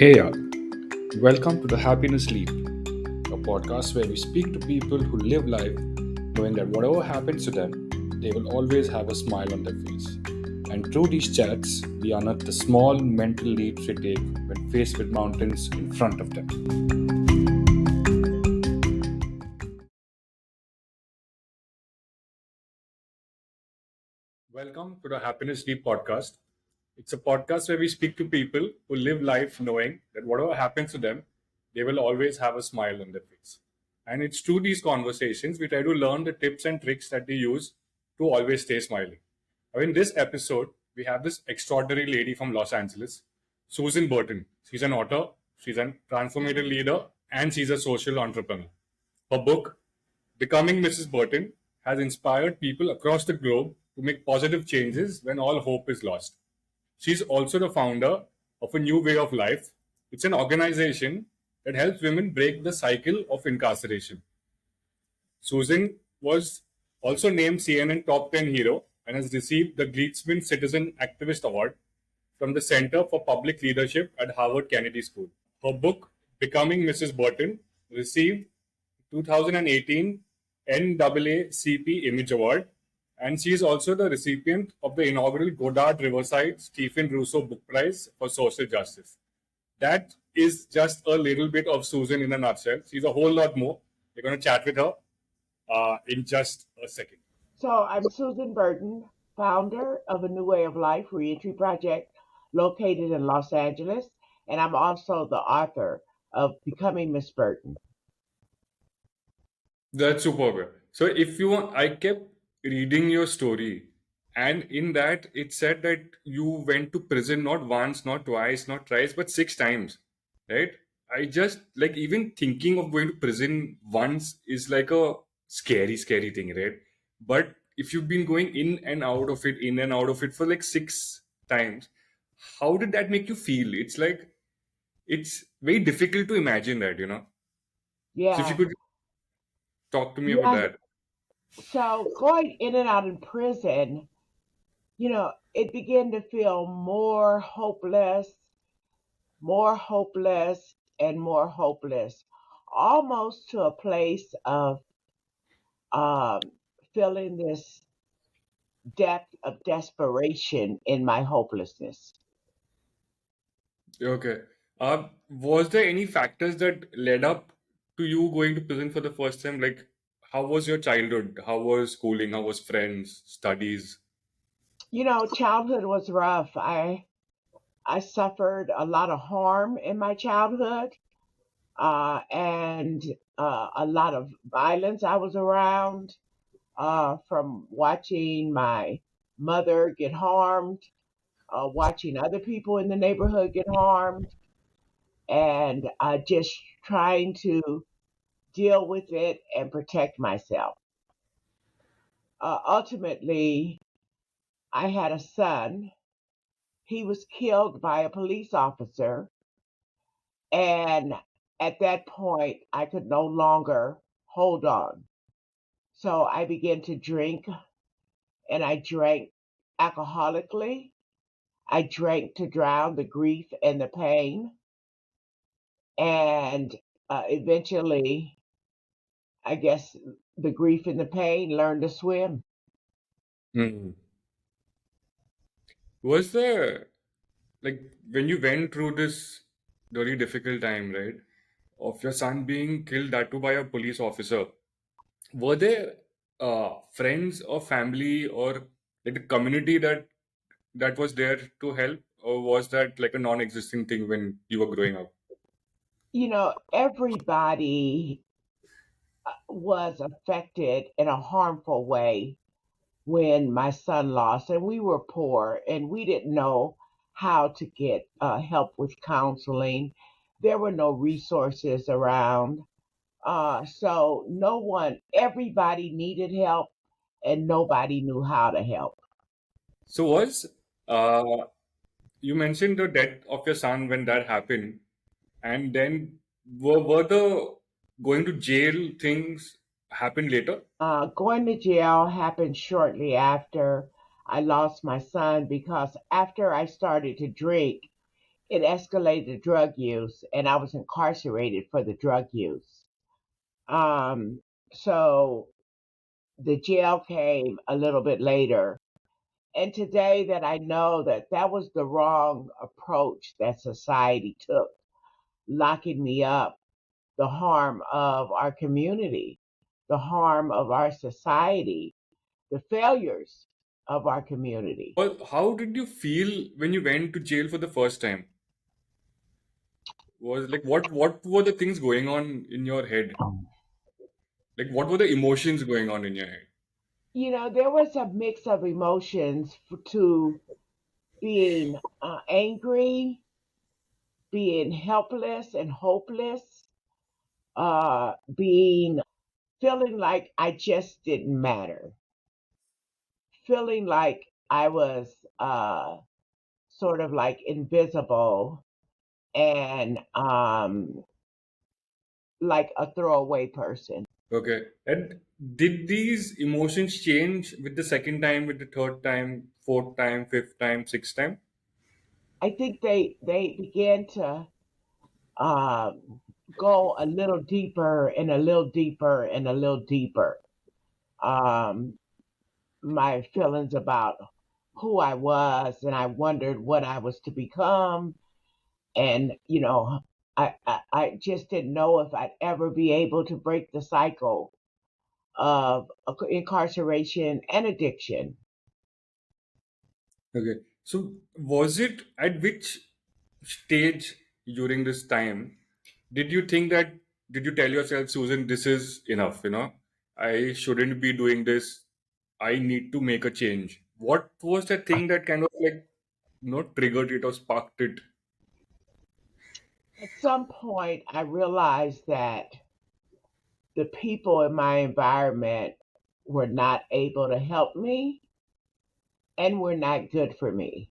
Hey, welcome to the Happiness Leap, a podcast where we speak to people who live life knowing that whatever happens to them, they will always have a smile on their face. And through these chats, we unearth the small mental leaps we take when faced with mountains in front of them. Welcome to the Happiness Leap podcast. It's a podcast where we speak to people who live life knowing that whatever happens to them, they will always have a smile on their face. And it's through these conversations we try to learn the tips and tricks that they use to always stay smiling. Now, in this episode, we have this extraordinary lady from Los Angeles, Susan Burton. She's an author, she's a transformative leader, and she's a social entrepreneur. Her book, Becoming Mrs. Burton, has inspired people across the globe to make positive changes when all hope is lost. She's also the founder of A New Way of Life. It's an organization that helps women break the cycle of incarceration. Susan was also named CNN Top 10 Hero and has received the Gleatsman Citizen Activist Award from the Center for Public Leadership at Harvard Kennedy School. Her book, Becoming Mrs. Burton, received 2018 NAACP Image Award, and she is also the recipient of the inaugural Goddard Riverside Stephen Russo Book Prize for Social Justice. That is just a little bit of Susan in a nutshell. She's a whole lot more. We're going to chat with her in just a second. So I'm Susan Burton, founder of A New Way of Life, Reentry Project, located in Los Angeles, and I'm also the author of Becoming Miss Burton. That's superb. So if you want, I kept reading your story, and in that it said that you went to prison not once, not twice, not thrice, but 6 times, right? I just like even thinking of going to prison once is like a scary thing, right? But if you've been going in and out of it for like 6 times, how did that make you feel? It's like it's very difficult to imagine that. So if you Yeah, could talk to me about yeah. that. So going in and out of prison, it began to feel more hopeless, and more hopeless, almost to a place of um, feeling this depth of desperation in my hopelessness. Okay. Was there any factors that led up to you going to prison for the first time? Like, how was your childhood? How was schooling? How was friends, studies? Childhood was rough. I suffered a lot of harm in my childhood, and a lot of violence I was around, from watching my mother get harmed, watching other people in the neighborhood get harmed, and just trying to deal with it and protect myself. Ultimately, I had a son. He was killed by a police officer. And at that point, I could no longer hold on. So I began to drink, and I drank alcoholically. I drank to drown the grief and the pain. And eventually, I guess the grief and the pain learned to swim. Hmm. Was there, like, when you went through this very difficult time, right, of your son being killed, that too by a police officer, were there friends or family or like the community that was there to help, or was that like a non-existing thing when you were growing up? Everybody was affected in a harmful way when my son lost, and we were poor and we didn't know how to get help with counseling. There were no resources around. So no one, everybody needed help, and nobody knew how to help. So was uh, you mentioned the death of your son when that happened, and then were the going to jail things happen later? Going to jail happened shortly after I lost my son, because after I started to drink, it escalated to drug use, and I was incarcerated for the drug use. Um, so the jail came a little bit later. And today that I know that that was the wrong approach that society took, locking me up, the harm of our community, the harm of our society, the failures of our community. Well, how did you feel when you went to jail for the first time? Was like what were the things going on in your head? Like what were the emotions going on in your head? There was a mix of emotions to being angry, being helpless and hopeless, being feeling like I just didn't matter, feeling like I was sort of like invisible and like a throwaway person. Okay. And did these emotions change with the second time, with the third time, fourth time, fifth time, sixth time? I think they began to go a little deeper and a little deeper and a little deeper. Um, my feelings about who I was, and I wondered what I was to become. And, I just didn't know if I'd ever be able to break the cycle of incarceration and addiction. Okay. So was it at which stage during this time did you think that did you tell yourself, Susan, this is enough, I shouldn't be doing this. I need to make a change. What was the thing that kind of like triggered it or sparked it? At some point, I realized that the people in my environment were not able to help me and were not good for me.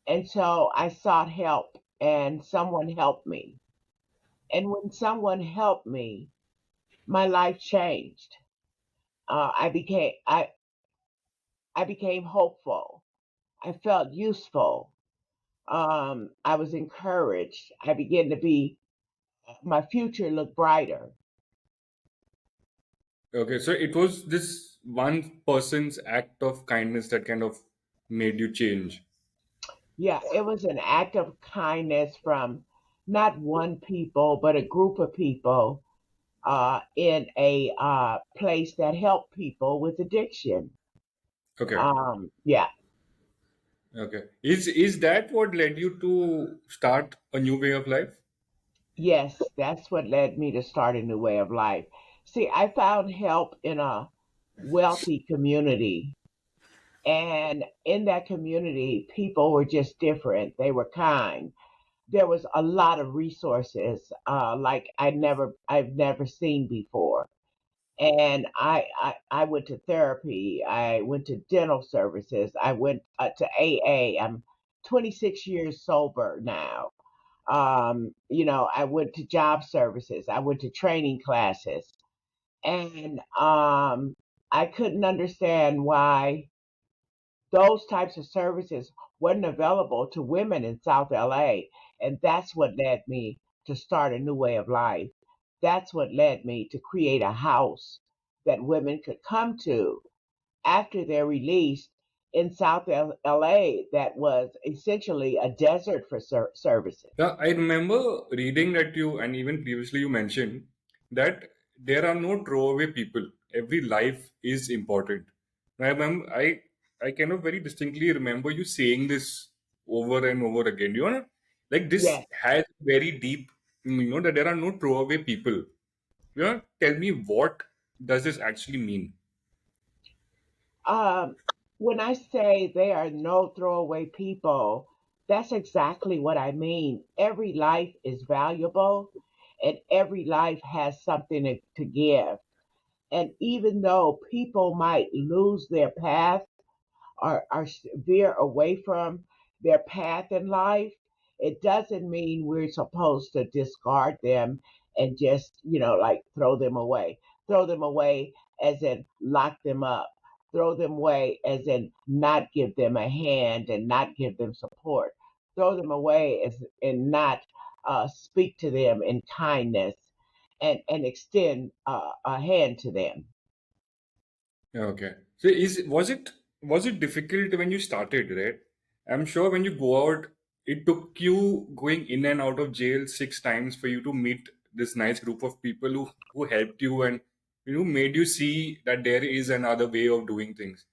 And so I sought help, and someone helped me. And when someone helped me, my life changed. I became hopeful. I felt useful. I was encouraged. I began to be my future looked brighter. Okay, so it was this one person's act of kindness that kind of made you change. Yeah, it was an act of kindness from not one people, but a group of people in a place that helped people with addiction. Okay. Yeah, Okay. Is that what led you to start a new way of life? yes, that's what led me to start a new way of life. See, I found help in a wealthy community. And in that community, people were just different. They were kind. There was a lot of resources like I've never seen before. And I went to therapy. I went to dental services. I went to AA. I'm 26 years sober now. I went to job services. I went to training classes, and I couldn't understand why those types of services wasn't available to women in South LA. And that's what led me to start a new way of life. That's what led me to create a house that women could come to after they're released in South LA that was essentially a desert for services. Yeah, I remember reading that you, and even previously you mentioned that there are no throwaway people. Every life is important. And I kind of very distinctly remember you saying this over and over again. Like this Yes. has very deep, that there are no throwaway people. Tell me what does this actually mean? Um, when I say they are no throwaway people, that's exactly what I mean. Every life is valuable and every life has something to give. And even though people might lose their path or veer away from their path in life, it doesn't mean we're supposed to discard them and just, like throw them away. Throw them away as in lock them up. Throw them away as in not give them a hand and not give them support. throw them away and not speak to them in kindness and extend a hand to them. Okay. So is was it difficult when you started, right? I'm sure when you go out, it took you going in and out of jail 6 times for you to meet this nice group of people who helped you and made you see that there is another way of doing things.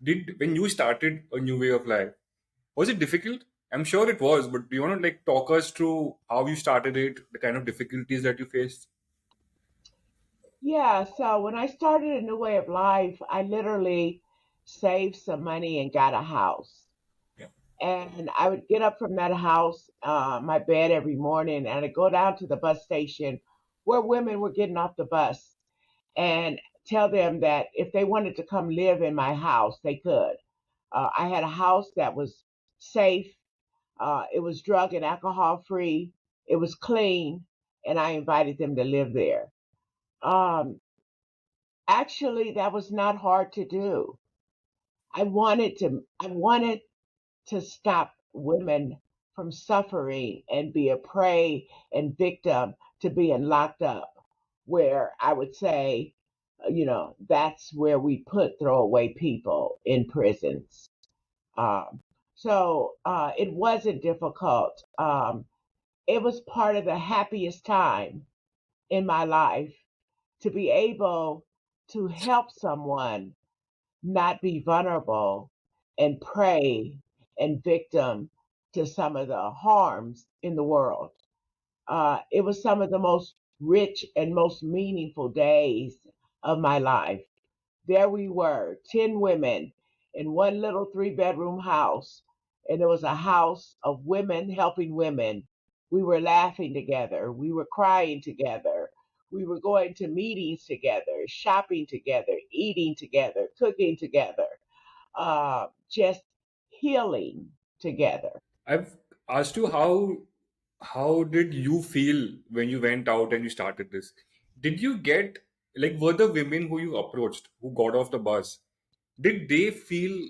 Did when you started a new way of life, was it difficult? I'm sure it was, but do you want to like talk us through how you started it, the kind of difficulties that you faced? Yeah, so when I started a new way of life, I literally saved some money and got a house. Yeah. And I would get up from that house, my bed every morning, and I'd go down to the bus station where women were getting off the bus and tell them that if they wanted to come live in my house, they could. I had a house that was safe, it was drug and alcohol free, it was clean, and I invited them to live there. Um, Actually, that was not hard to do. I wanted to stop women from suffering and be a prey and victim to being locked up, where I would say, that's where we put throwaway people in prisons. Um, so it wasn't difficult. It was part of the happiest time in my life to be able to help someone not be vulnerable and prey and victim to some of the harms in the world. It was some of the most rich and most meaningful days of my life. There we were, 10 women in one little 3-bedroom house. And it was a house of women helping women. We were laughing together. We were crying together. We were going to meetings together, shopping together, eating together, cooking together, just healing together. I've asked you how did you feel when you went out and you started this? Did you get like were the women who you approached who got off the bus, did they feel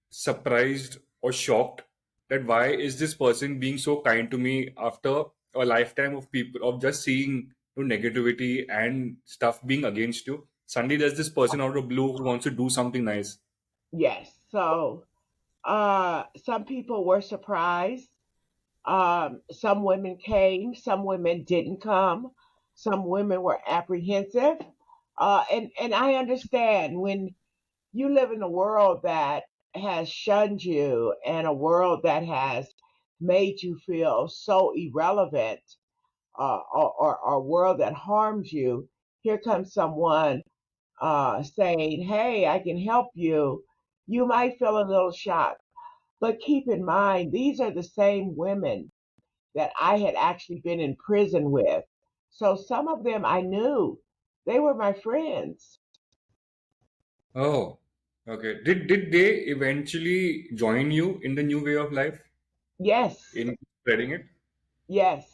surprised or shocked that why is this person being so kind to me after a lifetime of people of just seeing negativity and stuff being against you? Suddenly there's this person out of blue who wants to do something nice. Yes. So some people were surprised. Some women came, some women didn't come, some women were apprehensive. And I understand when you live in a world that has shunned you and a world that has made you feel so irrelevant, or a world that harms you, here comes someone saying, "Hey, I can help you." You might feel a little shocked, but keep in mind, these are the same women that I had actually been in prison with. So some of them I knew. They were my friends. Oh, okay. Did they eventually join you in the new way of life Yes, in spreading it? yes.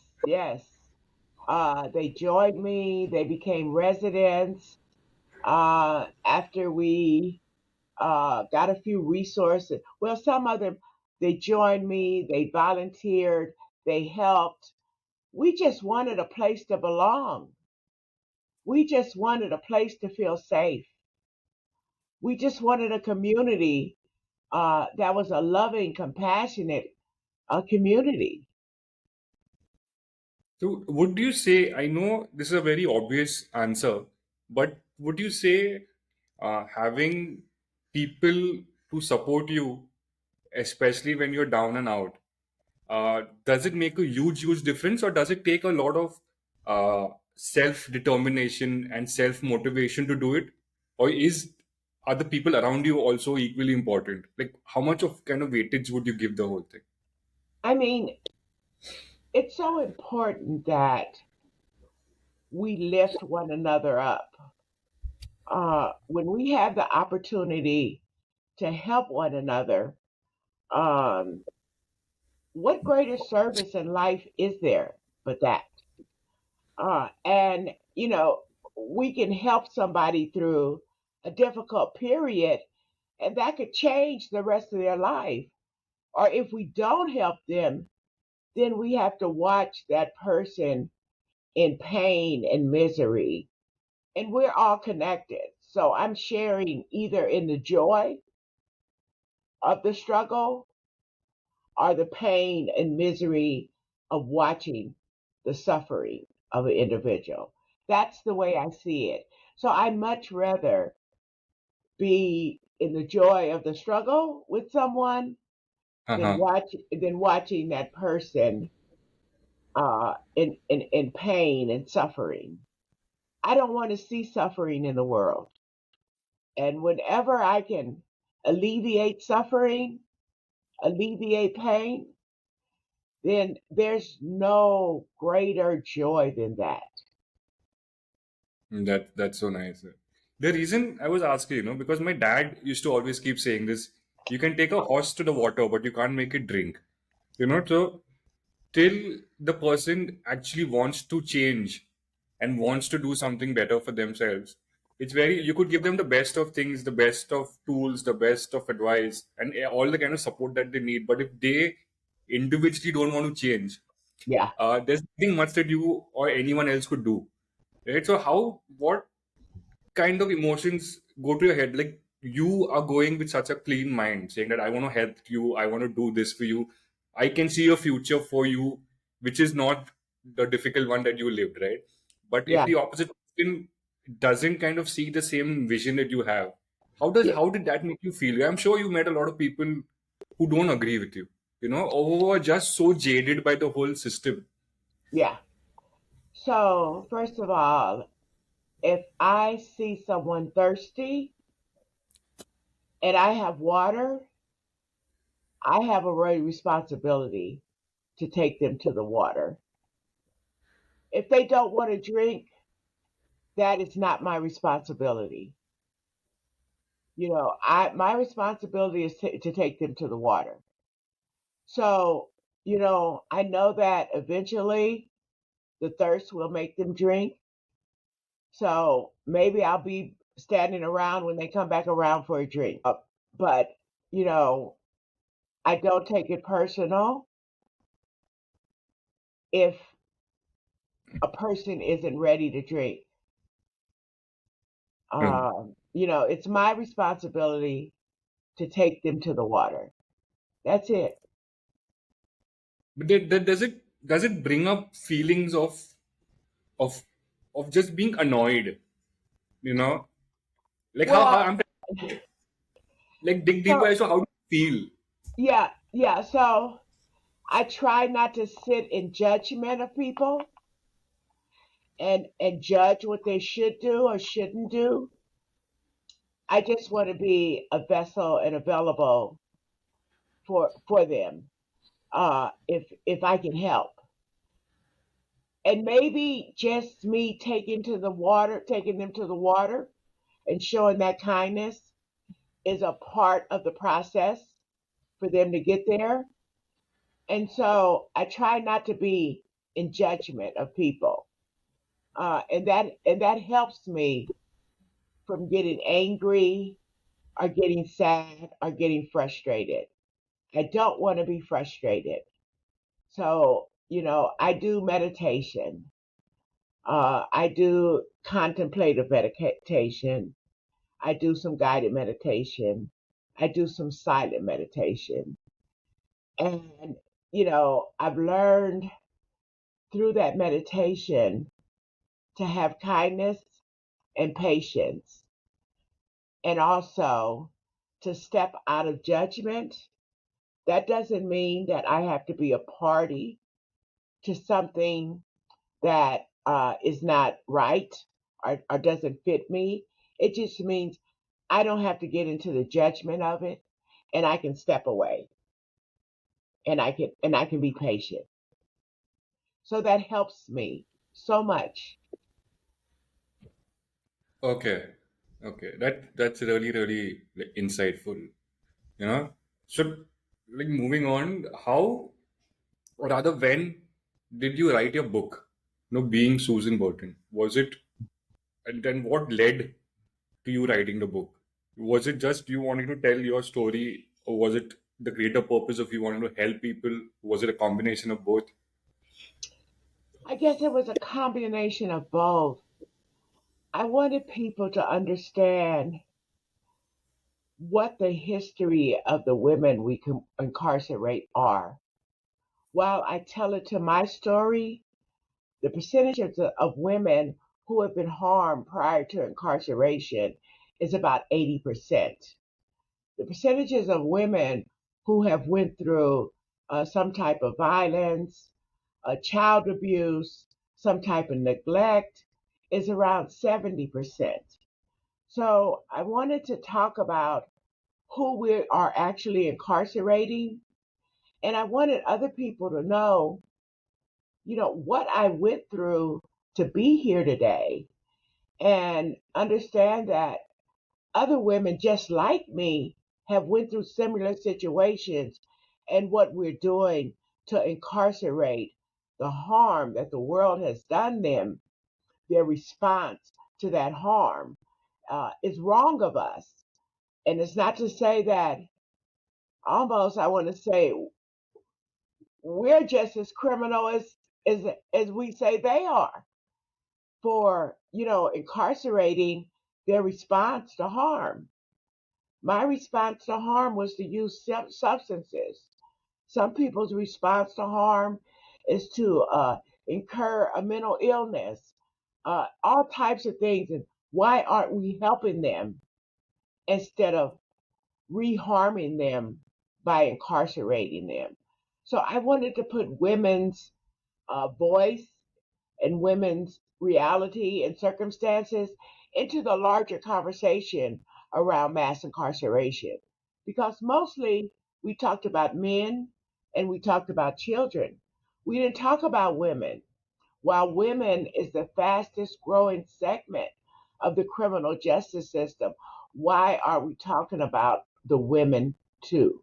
They joined me. They became residents. After we got a few resources, well, some of them, they joined me. They volunteered. They helped. We just wanted a place to belong. We just wanted a place to feel safe. We just wanted a community that was a loving, compassionate community. So would you say, I know this is a very obvious answer, but would you say having people to support you, especially when you're down and out, does it make a huge difference, or does it take a lot of self determination and self motivation to do it, or is are the people around you also equally important? Like, how much of kind of weightage would you give the whole thing? I mean, it's so important that we lift one another up. When we have the opportunity to help one another, um, what greater service in life is there but that? And, we can help somebody through a difficult period, and that could change the rest of their life. Or if we don't help them, then we have to watch that person in pain and misery. And we're all connected. So I'm sharing either in the joy of the struggle or the pain and misery of watching the suffering of an individual. That's the way I see it. So I much rather be in the joy of the struggle with someone than Uh-huh. watching that person in pain and suffering. I don't want to see suffering in the world. And whenever I can alleviate suffering, alleviate pain, then there's no greater joy than that. That's so nice. The reason I was asking, because my dad used to always keep saying this: you can take a horse to the water, but you can't make it drink. So till the person actually wants to change and wants to do something better for themselves, it's very you could give them the best of things, the best of tools, the best of advice, and all the kind of support that they need. But if they individually don't want to change, Yeah, there's nothing much that you or anyone else could do. Right? So what kind of emotions go to your head? Like you are going with such a clean mind, saying that I want to help you, I want to do this for you, I can see a future for you, which is not the difficult one that you lived, right? But if yeah, the opposite person doesn't kind of see the same vision that you have, yeah, how did that make you feel? I'm sure you met a lot of people who don't agree with you, or who are just so jaded by the whole system. yeah. So, first of all, if I see someone thirsty and I have water, I have a responsibility to take them to the water. If they don't want to drink, that is not my responsibility. I my responsibility is to take them to the water. So, I know that eventually the thirst will make them drink. So maybe I'll be standing around when they come back around for a drink. But, you know, I don't take it personal if a person isn't ready to drink. Hmm. It's my responsibility to take them to the water. That's it. But does it bring up feelings of of just being annoyed, you know? Like how Well, I'm like dig so deeper. So how do you feel? yeah, yeah. So I try not to sit in judgment of people and judge what they should do or shouldn't do. I just want to be a vessel and available for them if I can help. And maybe just me taking them to the water and showing that kindness is a part of the process for them to get there. And so I try not to be in judgment of people. And that helps me from getting angry or getting sad or getting frustrated. I don't want to be frustrated. So, I do meditation. I do contemplative meditation. I do some guided meditation. I do some silent meditation. And, I've learned through that meditation to have kindness and patience, and also to step out of judgment. That doesn't mean that I have to be a party to something that is not right or doesn't fit me. It just means I don't have to get into the judgment of it, and I can step away, and I can be patient. So that helps me so much. Okay, okay, that's really like, insightful. You know, so like moving on, how or rather when did you write your book? Being Susan Burton, was it, and then what led to you writing the book? Was it just you wanting to tell your story, or was it the greater purpose of you wanting to help people? Was it a combination of both? I guess it was a combination of both. I wanted people to understand what the history of the women we can incarcerate are. While I tell it to my story, the percentages of women who have been harmed prior to incarceration is about 80%. The percentages of women who have went through some type of violence, child abuse, some type of neglect is around 70%. So I wanted to talk about who we are actually incarcerating, and I wanted other people to know, what I went through to be here today and understand that other women just like me have went through similar situations and what we're doing to incarcerate the harm that the world has done them, their response to that harm is wrong of us. And it's not to say that, almost I want to say, we're just as criminal as we say they are for, incarcerating their response to harm. My response to harm was to use substances. Some people's response to harm is to incur a mental illness, all types of things. And why aren't we helping them instead of reharming them by incarcerating them? So I wanted to put women's voice and women's reality and circumstances into the larger conversation around mass incarceration. Because mostly we talked about men and we talked about children. We didn't talk about women. While women is the fastest growing segment of the criminal justice system, why are we talking about the women too?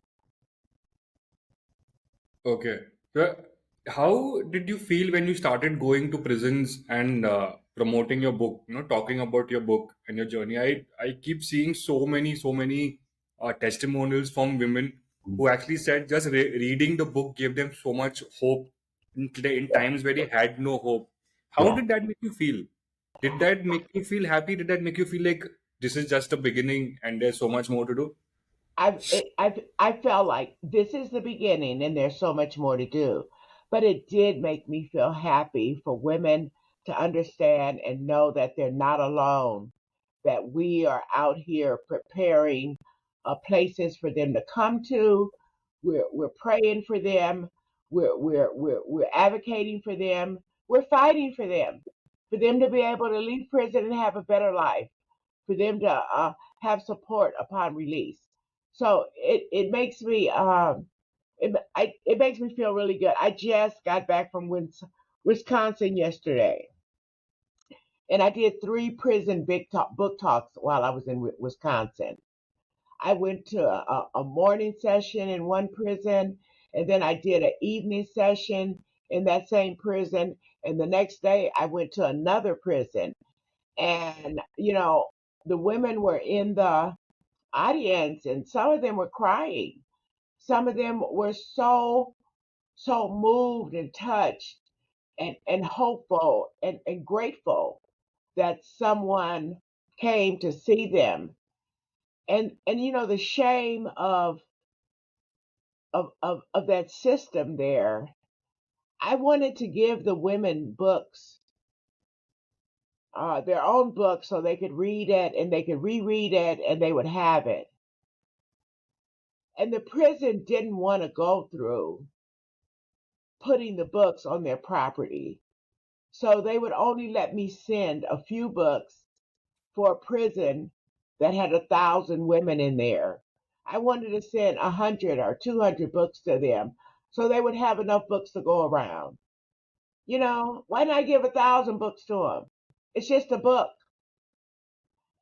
Okay. So, how did you feel when you started going to prisons and promoting your book? Talking about your book and your journey. I keep seeing so many testimonials from women who actually said just reading the book gave them so much hope in times where they had no hope. How Yeah. did that make you feel? Did that make you feel happy? Did that make you feel like this is just the beginning and there's so much more to do? I felt like this is the beginning and there's so much more to do. But it did make me feel happy for women to understand and know that they're not alone, that we are out here preparing places for them to come to. We're praying for them. We're advocating for them. We're fighting for them to be able to leave prison and have a better life, for them to have support upon release. So it makes me it makes me feel really good. I just got back from Wisconsin yesterday, and I did three prison book talks while I was in Wisconsin. I went to a morning session in one prison, and then I did an evening session in that same prison, and the next day I went to another prison. And the women were in the audience, and some of them were crying. Some of them were so moved and touched and hopeful and grateful that someone came to see them. And the shame of that system there. I wanted to give the women books, their own books, so they could read it and they could reread it and they would have it. And the prison didn't want to go through putting the books on their property. So they would only let me send a few books for a prison that had 1,000 women in there. I wanted to send 100 or 200 books to them so they would have enough books to go around. Why not give 1,000 books to them? It's just a book.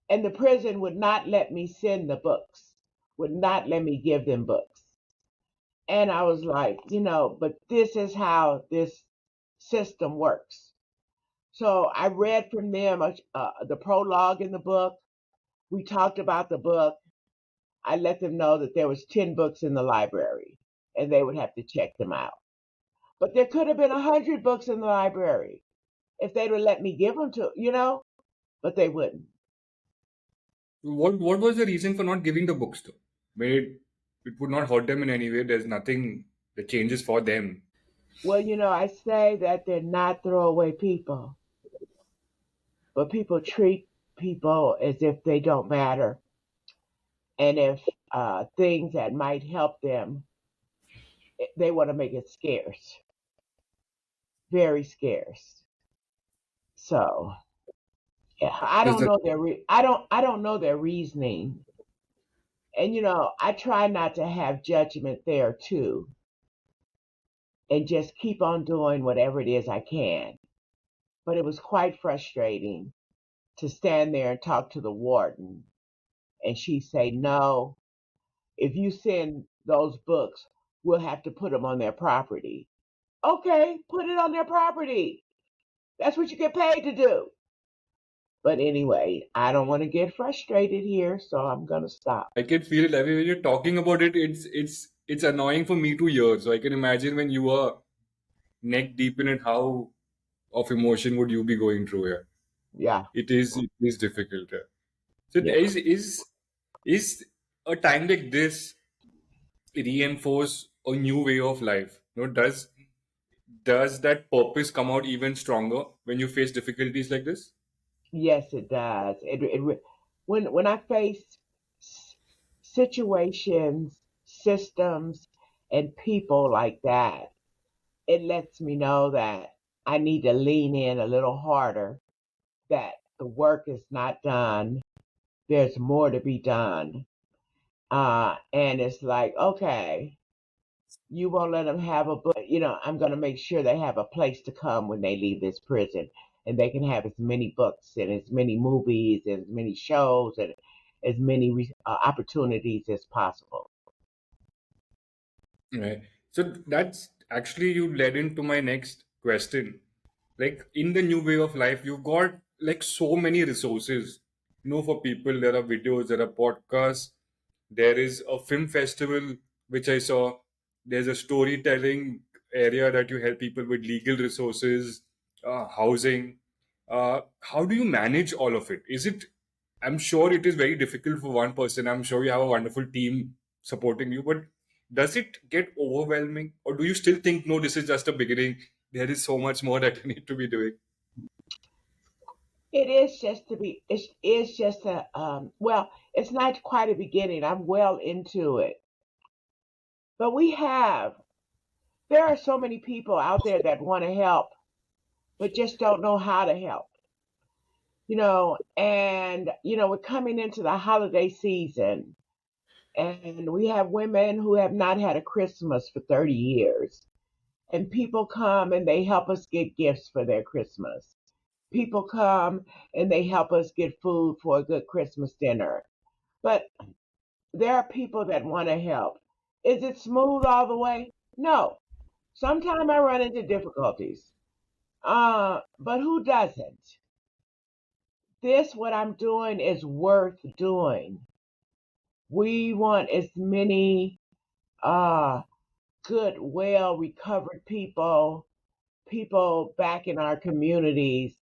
And the prison would not let me send the books, would not let me give them books. And I was like, but this is how this system works. So I read from them the prologue in the book. We talked about the book. I let them know that there was 10 books in the library and they would have to check them out. But there could have been 100 books in the library if they'd have let me give them to, but they wouldn't. What was the reason for not giving the books to? It would not hurt them in any way. There's nothing that changes for them. Well, I say that they're not throwaway people, but people treat people as if they don't matter. And if things that might help them, they want to make it scarce, very scarce. So yeah, I Does don't that know I don't know their reasoning. And I try not to have judgment there too, and just keep on doing whatever it is I can. But it was quite frustrating to stand there and talk to the warden, and she say, "No, if you send those books, we'll have to put them on their property." Okay, put it on their property. That's what you get paid to do. But anyway, I don't want to get frustrated here, so I'm gonna stop. I can feel it every when you're talking about it. It's annoying for me to hear. So I can imagine when you are neck deep in it, how of emotion would you be going through here? Yeah, It is difficult. Yeah. So yeah. is a time like this reinforce a new way of life? Does that purpose come out even stronger when you face difficulties like this? Yes, it does. When I face s- situations, systems, and people like that, it lets me know that I need to lean in a little harder. That the work is not done. There's more to be done. And it's like, okay, you won't let them have a book. I'm going to make sure they have a place to come when they leave this prison, and they can have as many books and as many movies and as many shows and as many opportunities as possible. Right. So that's actually you led into my next question. Like in the new way of life, you've got like so many resources. For people, there are videos, there are podcasts, there is a film festival which I saw. There's a storytelling area that you help people with legal resources, housing. How do you manage all of it? I'm sure it is very difficult for one person. I'm sure you have a wonderful team supporting you, but does it get overwhelming, or do you still think, no, this is just a beginning? There is so much more that you need to be doing. It is just to be. It's just a. Well, it's not quite a beginning. I'm well into it, but there are so many people out there that want to help, but just don't know how to help. And we're coming into the holiday season, and we have women who have not had a Christmas for 30 years. And people come and they help us get gifts for their Christmas. People come and they help us get food for a good Christmas dinner. But there are people that want to help. Is it smooth all the way? No. Sometimes I run into difficulties. But who doesn't? What I'm doing is worth doing. We want as many uh, good, well recovered people back in our communities,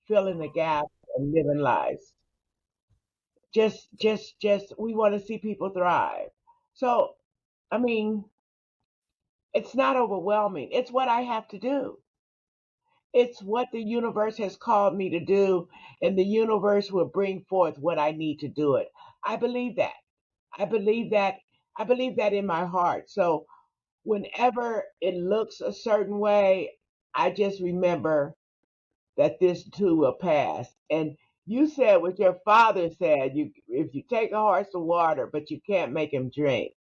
filling the gaps and living lives. We want to see people thrive. So, I mean, it's not overwhelming. It's what I have to do. It's what the universe has called me to do, and the universe will bring forth what I need to do it. I believe that. I believe that. I believe that in my heart. So, whenever it looks a certain way, I just remember that this too will pass. And you said what your father said, if you take a horse to water, but you can't make him drink.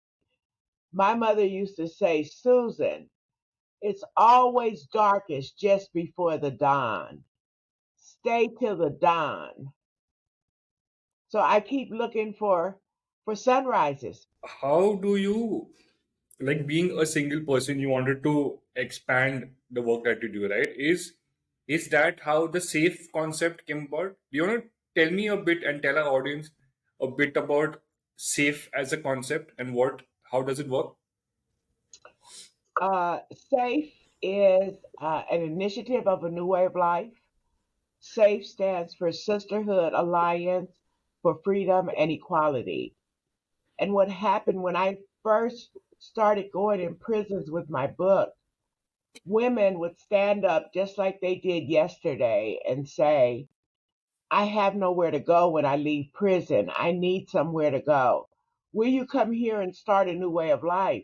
My mother used to say, Susan, it's always darkest just before the dawn. Stay till the dawn. So I keep looking for sunrises. How do you, like being a single person, you wanted to expand the work that you do, right? Is that how the safe concept came about? Do you want to tell me a bit and tell our audience a bit about safe as a concept, and what how does it work? SAFE is an initiative of a new way of life. SAFE stands for Sisterhood Alliance for Freedom and Equality. And what happened when I first started going in prisons with my book, women would stand up just like they did yesterday and say, I have nowhere to go when I leave prison. I need somewhere to go. Will you come here and start a new way of life?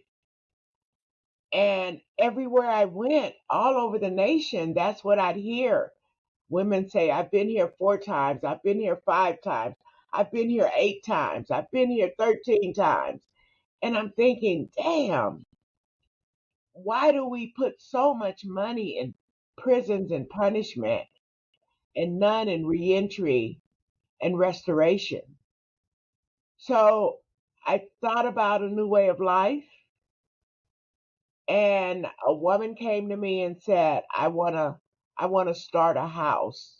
And everywhere I went, all over the nation, that's what I'd hear. Women say, I've been here 4 times, I've been here 5 times, I've been here 8 times, I've been here 13 times. And I'm thinking, damn, why do we put so much money in prisons and punishment and none in reentry and restoration? So I thought about a new way of life, and a woman came to me and said, I wanna start a house.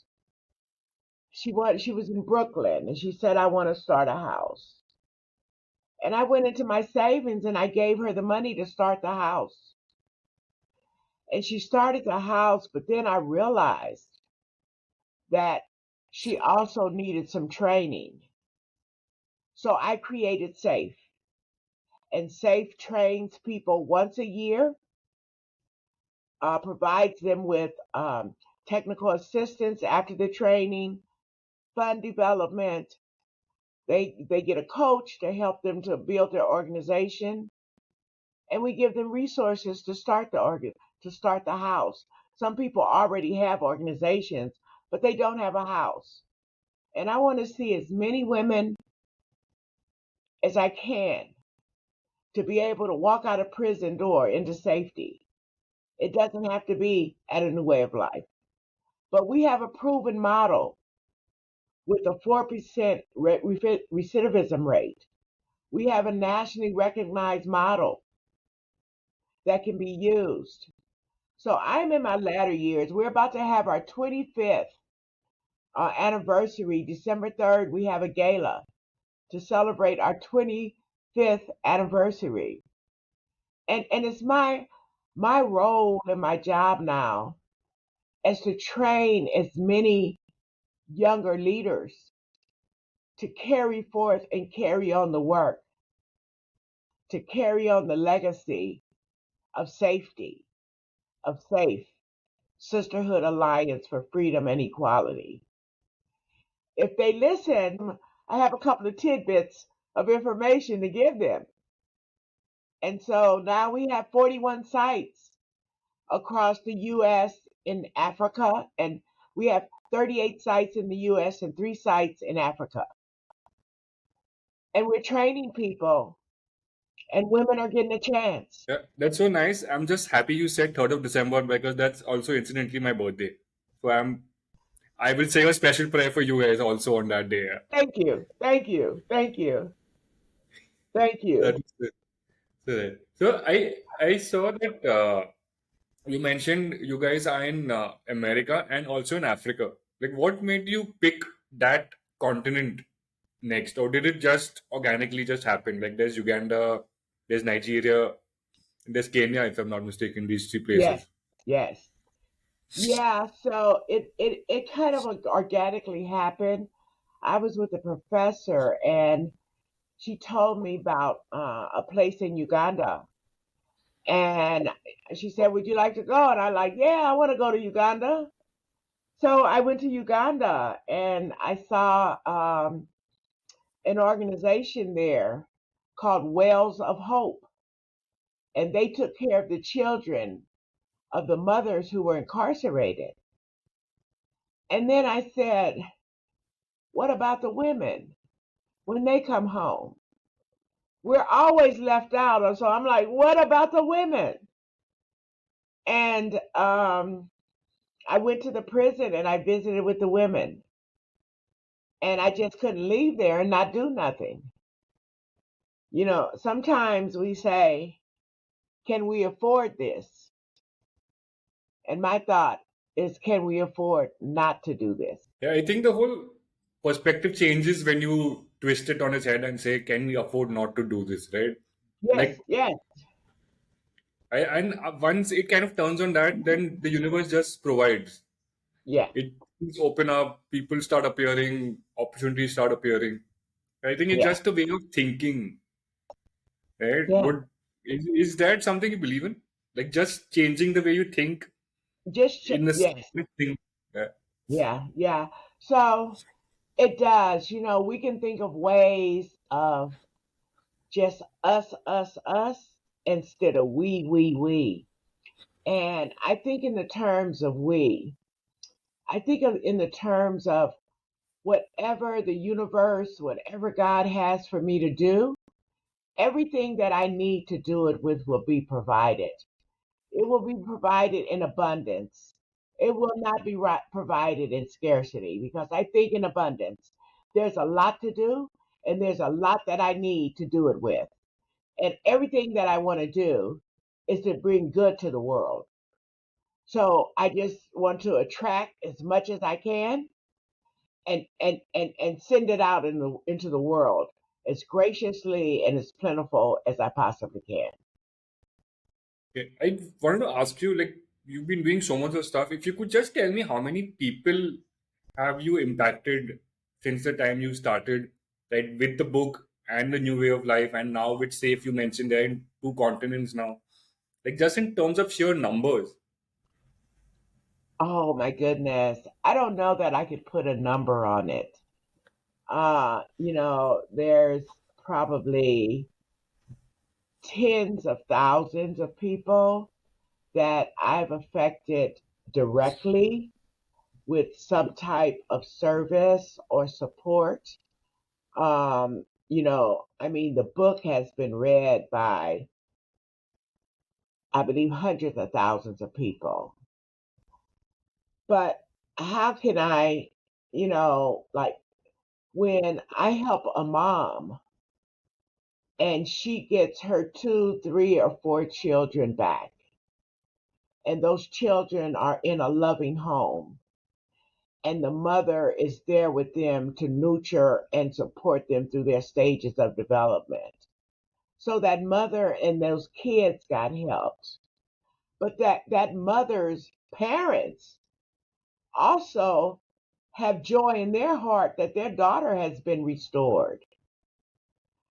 She was in Brooklyn, and she said, I want to start a house. And I went into my savings and I gave her the money to start the house. And she started the house, but then I realized that she also needed some training. So I created SAFE. And SAFE trains people once a year, provides them with technical assistance after the training, fund development. They get a coach to help them to build their organization, and we give them resources to start to start the house. Some people already have organizations, but they don't have a house. And I want to see as many women as I can to be able to walk out a prison door into safety. It doesn't have to be at a new way of life. But we have a proven model with a 4% recidivism rate. We have a nationally recognized model that can be used. So I'm in my latter years. We're about to have our 25th anniversary. December 3rd, we have a gala to celebrate our 25th anniversary. And it's my role and my job now is to train as many younger leaders to carry forth and carry on the work, to carry on the legacy of safety, of SAFE, Sisterhood Alliance for Freedom and Equality. If they listen, I have a couple of tidbits of information to give them. And so now we have 41 sites across the U.S. in Africa, and we have 38 sites in the U.S. and 3 sites in Africa. And we're training people, and women are getting a chance. Yeah, that's so nice. I'm just happy you said 3rd of December because that's also incidentally my birthday. So I will say a special prayer for you guys also on that day. Yeah. Thank you. Thank you. Thank you. Thank That you. is it. So I saw that you mentioned you guys are in America and also in Africa. Like, what made you pick that continent next, or did it just organically just happen? Like, there's Uganda, there's Nigeria, there's Kenya, if I'm not mistaken. These three Yes. places. Yes. Yeah, so it kind of organically happened. I was with a professor, and she told me about a place in Uganda. And she said, would you like to go? And I like, yeah, I want to go to Uganda. So I went to Uganda and I saw an organization there called Wells of Hope. And they took care of the children of the mothers who were incarcerated. And then I said, what about the women when they come home? We're always left out. And so I'm like, what about the women? And I went to the prison and I visited with the women. And I just couldn't leave there and not do nothing. You know, sometimes we say, can we afford this? And my thought is, can we afford not to do this? Yeah, I think the whole perspective changes when you twist it on its head and say, can we afford not to do this, right? Yes, Like, yes, and once it kind of turns on that, then the universe just provides. yeah, It things open up, people start appearing, opportunities start appearing. I think it's yeah, just a way of thinking, right? yeah. Is that something you believe in? Like just changing the way you think in a Yes, specific thing. Yeah. yeah, yeah. So it does. We can think of ways of just us, instead of we. And I think in the terms of we, I think of in the terms of whatever the universe, whatever God has for me to do, everything that I need to do it with will be provided. It will be provided in abundance. It will not be provided in scarcity, because I think in abundance. There's a lot to do, and there's a lot that I need to do it with. And everything that I want to do is to bring good to the world. So I just want to attract as much as I can, and send it out into the world as graciously and as plentiful as I possibly can. Okay. I wanted to ask you, like, you've been doing so much of stuff. If you could just tell me how many people have you impacted since the time you started, right, with the book and the new way of life, and now with Safe, you mentioned they're in 2 continents now. Like, just in terms of sheer numbers. Oh my goodness. I don't know that I could put a number on it. There's probably tens of thousands of people that I've affected directly with some type of service or support. I mean, the book has been read by, I believe, hundreds of thousands of people. But how can I, like, when I help a mom and she gets her two, three, or four children back, and those children are in a loving home, and the mother is there with them to nurture and support them through their stages of development. So that mother and those kids got helped. But that mother's parents also have joy in their heart that their daughter has been restored.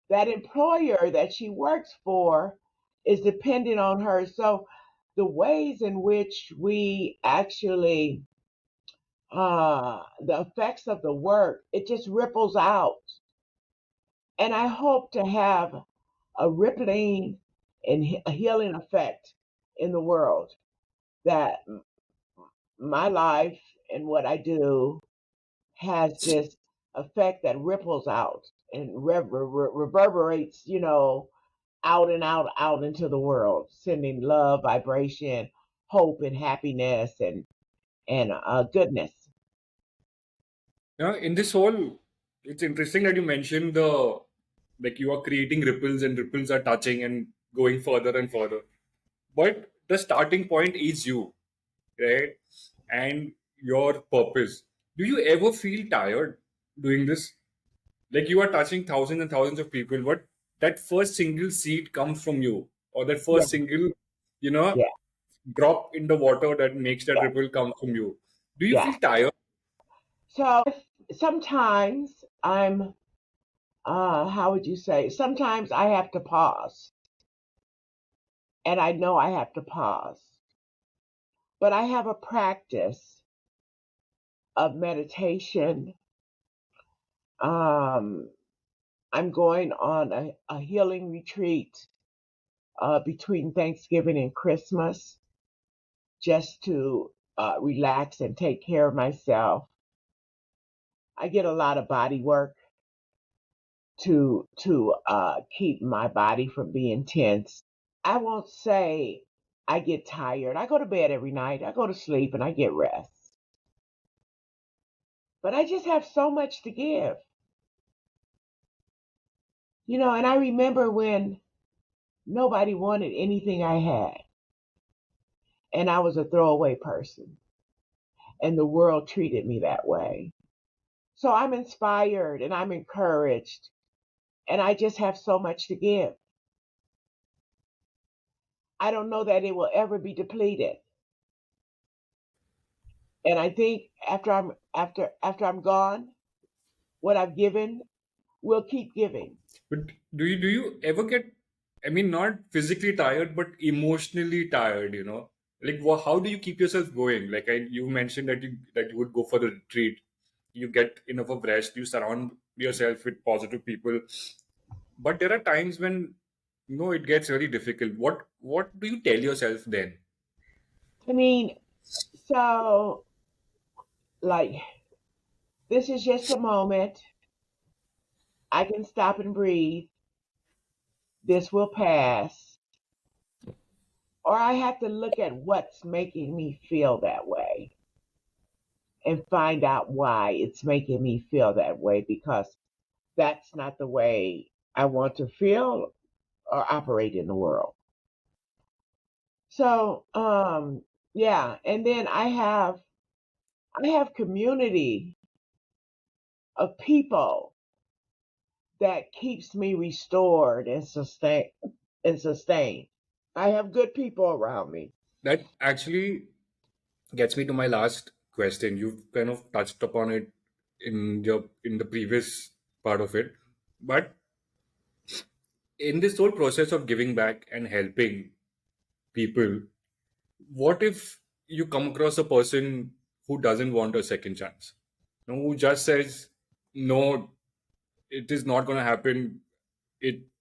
That employer that she works for is dependent on her. So the ways in which we actually, the effects of the work, it just ripples out. And I hope to have a rippling and a healing effect in the world, that my life and what I do has this effect that ripples out and reverberates, out and out into the world, sending love, vibration, hope, and happiness, and goodness. Yeah, in this whole, it's interesting that you mentioned like you are creating ripples and ripples are touching and going further and further. But the starting point is you, right? And your purpose. Do you ever feel tired doing this? Like you are touching thousands and thousands of people, but that first single seed comes from you, or that Yeah, first single, you know, yeah, drop in the water that makes that yeah, ripple come from you. Do you yeah. feel tired? So sometimes I'm, how would you say? Sometimes I have to pause, and I know I have to pause. But I have a practice of meditation. Um, I'm going on a healing retreat between Thanksgiving and Christmas, just to relax and take care of myself. I get a lot of body work to keep my body from being tense. I won't say I get tired. I go to bed every night. I go to sleep and I get rest. But I just have so much to give. And I remember when nobody wanted anything I had, and I was a throwaway person, and the world treated me that way. So I'm inspired and I'm encouraged, and I just have so much to give. I don't know that it will ever be depleted. And I think after I'm gone, what I've given will keep giving. But do you ever get, I mean, not physically tired, but emotionally tired? Like how do you keep yourself going? Like you mentioned that you would go for the retreat, you get enough of rest, you surround yourself with positive people, but there are times when it gets very difficult. What do you tell yourself then? I mean, so like this is just a moment. I can stop and breathe. This will pass. Or I have to look at what's making me feel that way and find out why it's making me feel that way, because that's not the way I want to feel or operate in the world. So, yeah, and then I have community of people that keeps me restored and sustained. I have good people around me. That actually gets me to my last question. You've kind of touched upon it in the previous part of it, but in this whole process of giving back and helping people, what if you come across a person who doesn't want a second chance? Who just says, no, it is not going to happen.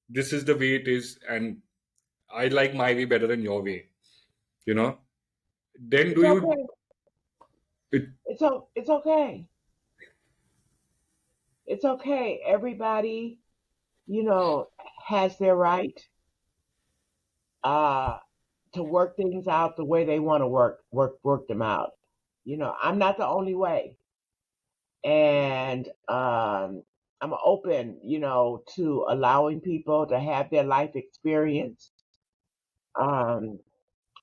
This is the way it is, and I like my way better than your way. You know, then It's do you? okay. It, It's okay. It's okay. Everybody, you know, has their right uh to work things out the way they want to work them out. I'm not the only way. And I'm open, to allowing people to have their life experience. Um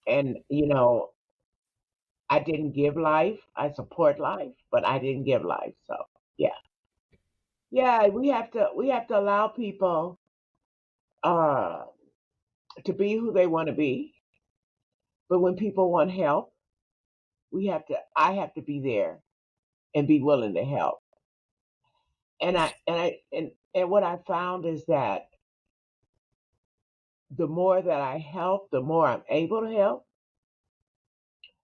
and I didn't give life. I support life, but I didn't give life. So, yeah. Yeah, we have to allow people uh to be who they want to be. But when people want help, I have to be there and be willing to help. And what I found is that the more that I help, the more I'm able to help,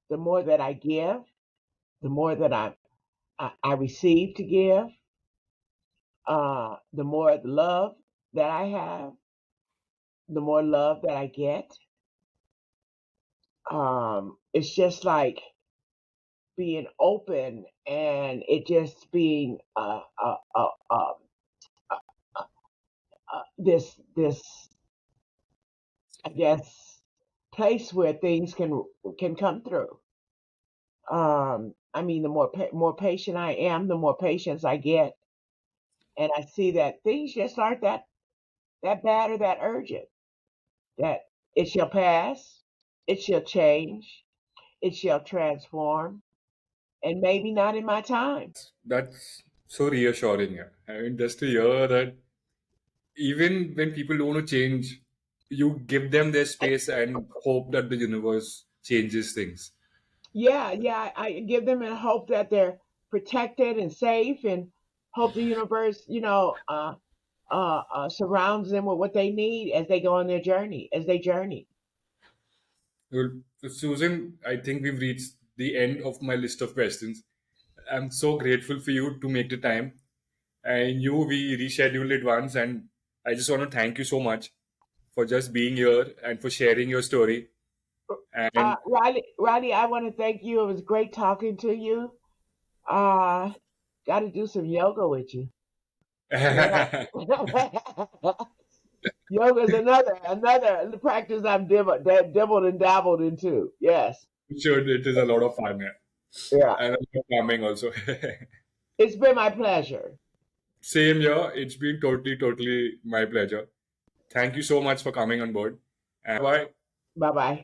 the more that I give, the more that I receive to give, the more love that I have, the more love that I get. It's just like being open, and it just being this, I guess, place where things can come through. I mean, the more patient I am, the more patience I get, and I see that things just aren't that bad or that urgent. That it shall pass, it shall change, it shall transform, and maybe not in my time. that's so reassuring. Yeah. I mean, just to hear that even when people don't want to change, you give them their space and hope that the universe changes things. Yeah, yeah, I give them and hope that they're protected and safe, and hope the universe, surrounds them with what they need as they go on their journey, as they journey. Well, Susan, I think we've reached the end of my list of questions. I'm so grateful for you to make the time. I knew we rescheduled it once, and I just want to thank you so much for just being here and for sharing your story. And Riley, I want to thank you. It was great talking to you. Uh, Got to do some yoga with you. Yeah. Yoga is another practice I've dibbled and dabbled into. Yes. sure, it is a lot of fun, yeah. Yeah. And a lot of calming also. It's been my pleasure. Same here. It's been totally, totally my pleasure. Thank you so much for coming on board. And bye. Bye bye.